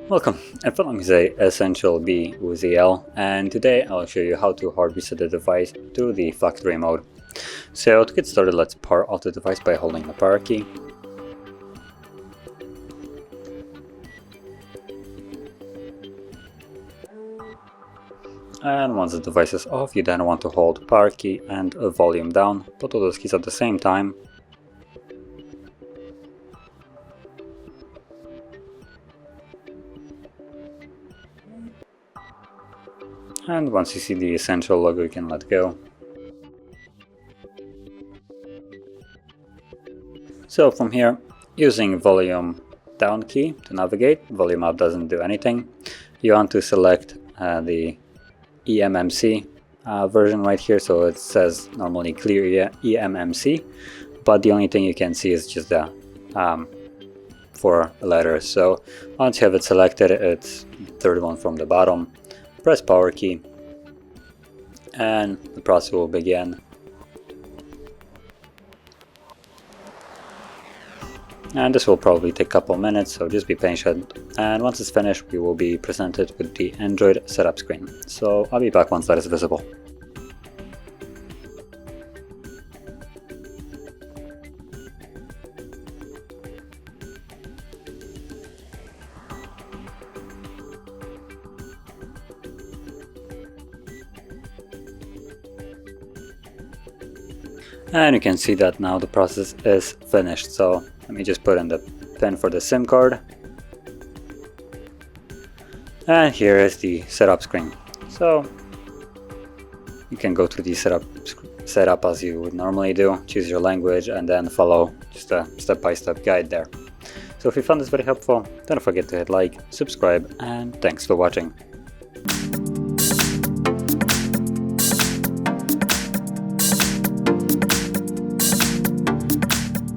Welcome, and following is a ESSENTIELB Wooze L, and today I'll show you how to hard reset the device through the factory mode. So to get started, let's power off the device by holding the power key. And once the device is off, you then want to hold power key and volume down, both of those keys at the same time. And once you see the Essential logo, you can let go. So from here, using volume down key to navigate, volume up doesn't do anything. You want to select the eMMC version right here, so it says normally clear eMMC, but the only thing you can see is just the 4 letters. So once you have it selected, it's the third one from the bottom. Press power key and the process will begin. And this will probably take a couple minutes, so just be patient. And once it's finished, we will be presented with the Android setup screen. So I'll be back once that is visible. And you can see that now the process is finished. So let me just put in the pin for the SIM card. And here is the setup screen. So you can go through the setup as you would normally do, choose your language, and then follow just a step-by-step guide there. So if you found this very helpful, don't forget to hit like, subscribe, and thanks for watching.